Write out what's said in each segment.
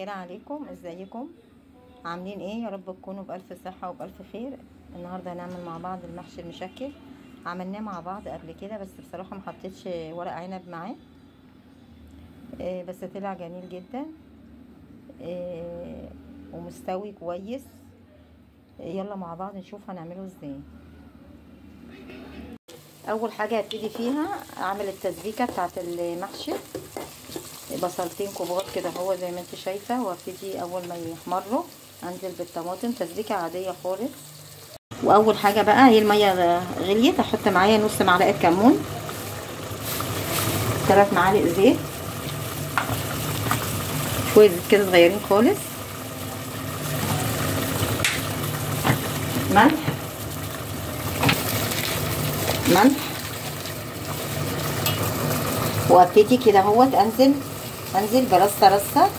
الخير عليكم، ازيكم؟ عاملين ايه؟ يا رب تكونوا بالف صحه وبالف خير. النهارده هنعمل مع بعض المحشي المشكل. عملناه مع بعض قبل كده، بس بصراحه ما حطيتش ورق عنب معاه. بس طلع جميل جدا. ومستوي كويس. يلا مع بعض نشوف هنعمله ازاي. اول حاجه هبتدي فيها اعمل التسبيكه بتاعه المحشي. بصلتين كبار كده هو زي ما انت شايفه، وابتدي اول ما يحمروا انزل بالطماطم تسبيكه عاديه خالص. واول حاجه بقى هي الميه غليت، احط معايا نص معلقه كمون، 3 معالق زيت، شويه زيت كده صغيرين خالص، ملح وابتدي كده اهوت انزل برصه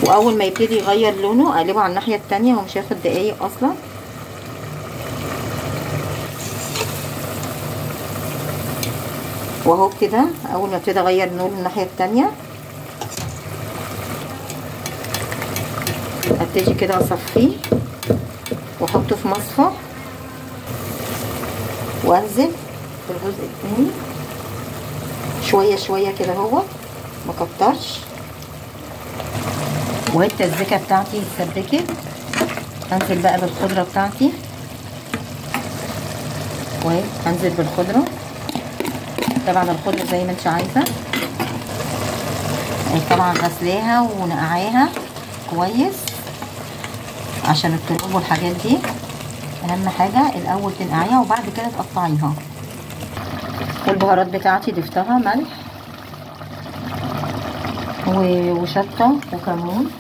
واول ما يبتدي يغير لونه اقلبه على الناحيه التانية. هو مش هياخد دقايق اصلا. وهو كده اول ما ابتدي اغير لونه الناحيه التانية ابتدي كده اصفيه واحطه في مصفى وانزل في الجزء الثاني شويه كده اهو، ما كترش. وهي التسبيكه بتاعتي اتسبكت، انزل بقى بالخضره بتاعتي، وهي انزل بالخضره. طبعا الخضره زي ما انت عايزه، طبعا غسلاها ونقعاها كويس عشان التراب والحاجات دي. اهم حاجه الاول تنقعيها وبعد كده تقطعيها. والبهارات بتاعتي ضفتها ملح وشطه وكمون.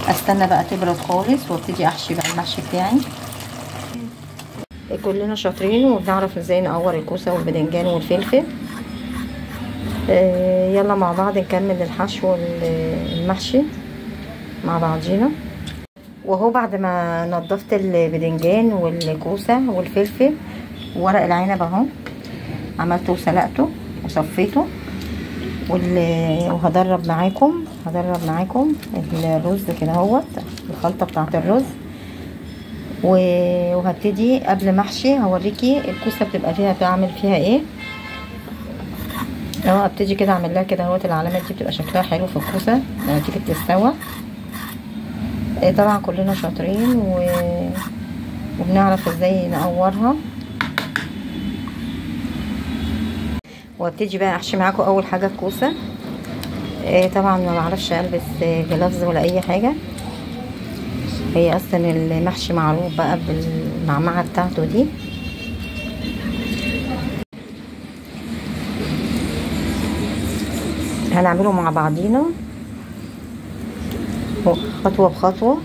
استنى بقى تبرد خالص وابتدي احشي بقى المحشي بتاعي. كلنا شاطرين وبنعرف ازاي نقور الكوسه والباذنجان والفلفل. يلا مع بعض نكمل الحشو المحشي مع بعضينا. وهو بعد ما نضفت الباذنجان والكوسه والفلفل وورق العنب اهو، عملته وسلقته وصفيته. وهدرب معاكم الرز كده اهوت، الخلطه بتاعه الرز. وهبتدي قبل محشي هوريكي الكوسه بتبقى فيها بعمل فيها ايه اهو. ابتدي كده اعمل لها كده اهوت، العلامات دي بتبقى شكلها حلو في الكوسه لما تيجي تستوى. طبعا كلنا شاطرين وبنعرف ازاي نقورها. وابتدي بقى احشي معاكم اول حاجه الكوسه. طبعا ما بعرفش البس جلافز ولا اي حاجه، هي اصلا المحشي معروف بقى بالمعمعه بتاعته دي. هنعمله مع بعضينا خطوه بخطوه.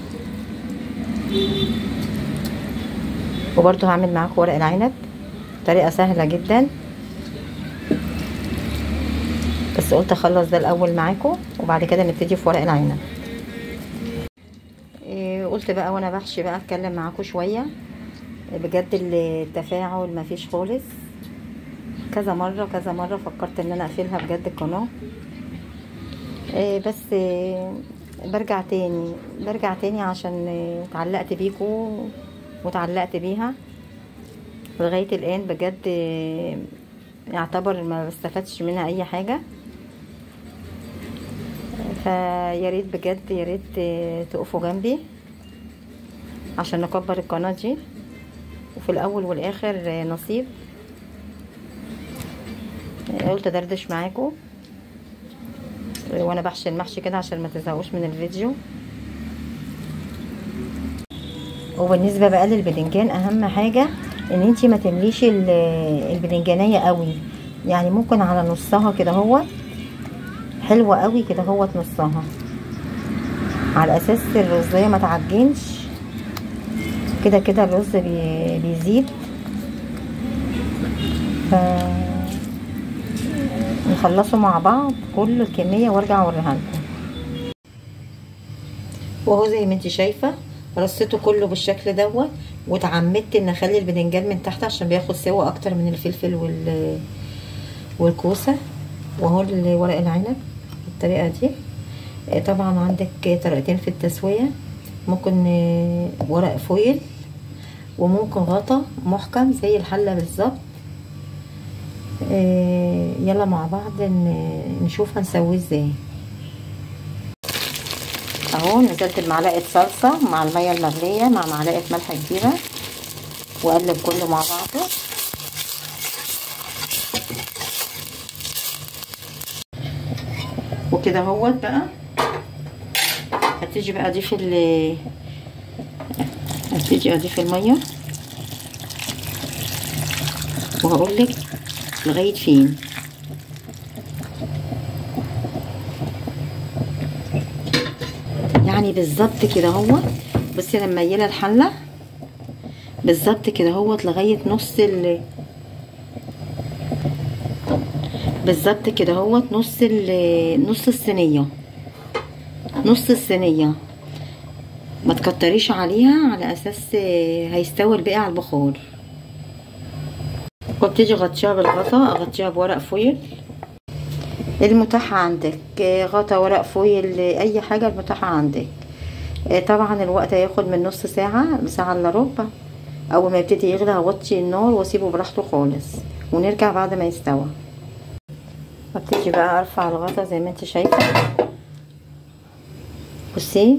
وبرده هعمل معاكم ورق العنب، طريقه سهله جدا، بس قلت اخلص ده الاول معاكم وبعد كده نبتدي في ورق العنب. قلت بقى وانا بحشي بقى اتكلم معاكم شويه. بجد التفاعل مفيش خالص. كذا مره فكرت ان انا اقفلها بجد القناه، بس برجع تاني عشان اتعلقت بيكم وتعلقت بيها لغايه الان. بجد يعتبر ما بستفادش منها اي حاجه. فياريت بجد ياريت تقفوا جنبي عشان نكبر القناه دي، وفي الاول والاخر نصيب. قلت ادردش معاكم وانا بحشي المحشي كده عشان ما تزهقوش من الفيديو. وبالنسبه بقى للباذنجان، اهم حاجه ان انتي ما تمليش الباذنجانيه قوي، يعني ممكن على نصها كده هو حلوه قوي كده هو نصها، على اساس الرزيه ما تعجنش. كده الرز بيزيد، نخلصه مع بعض كل الكميه وارجع اوريها لكم. وهو زي ما انت شايفه رصيته كله بالشكل دوت. واتعمدت ان اخلي البدنجان من تحت عشان بياخد سوا اكتر من الفلفل والكوسه. وهو ورق العنب بالطريقه دي. طبعا عندك طريقتين في التسويه، ممكن ورق فويل وممكن غطا محكم زي الحله بالظبط. يلا مع بعض نشوف هنسويه ازاي. اهو نزلت بمعلقه صلصه مع الميه المغليه مع معلقه ملح كبيره واقلب كله مع بعضه. وكده اهوت بقى هتيجي بقى اضيف الميه وهقول لك لغايه فين. يعني بالظبط كده اهوت. بصي انا مميله الحله بالظبط كده اهوت لغايه بالظبط كده اهوت نص الصينيه. ما تكتريش عليها على اساس هيستوي الباقي على البخار. وبتيجي غطيها بالغطا، اغطيها بورق فويل المتاحة عندك، غطا ورق فويل اي حاجة المتاحة عندك. طبعا الوقت هياخد من نص ساعة لساعة الا ربع. اول ما يبتدي يغلي هوطي النار واسيبه براحته خالص ونرجع بعد ما يستوى. وابتدي بقى ارفع الغطا زي ما انت شايفة. بصي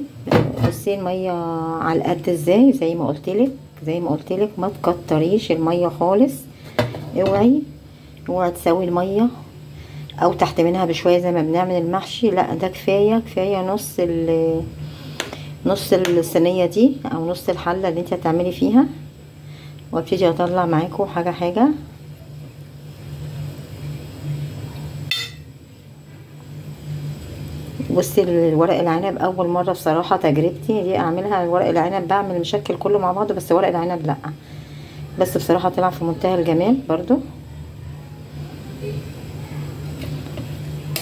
المية على القد ازاي، زي ما قلتلك ما تكتريش المية خالص. اوعي تسوي المية او تحت منها بشويه زي ما بنعمل المحشي، لا ده كفايه نص الصينيه دي او نص الحله اللي انت هتعملي فيها. وابتدي اطلع معاكم حاجه. بصي الورق العنب اول مره بصراحه تجربتي دي اعملها. ورق العنب بعمل مشكل كله مع بعضه، بس ورق العنب لا. بس بصراحه طلع في منتهى الجمال برضو.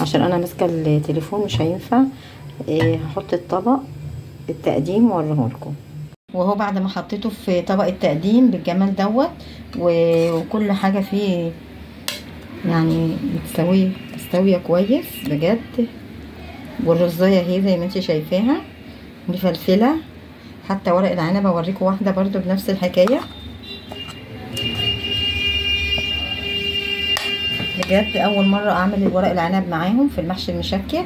عشان انا ماسكه التليفون مش هينفع. هحط الطبق التقديم واوريهولكم. وهو بعد ما حطيته في طبق التقديم بالجمال دوت وكل حاجه فيه يعني مستويه كويس بجد. والرزايه اهي زي ما انت شايفاها مفلفله. حتى ورق العنب اوريكم واحده برضو بنفس الحكايه. بجد اول مره اعمل الورق العنب معاهم في المحشي المشكل.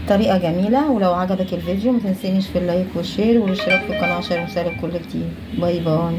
طريقه جميله. ولو عجبك الفيديو متنسينيش في اللايك والشير والاشتراك في القناه عشان يوصلك كل جديد. باي باي.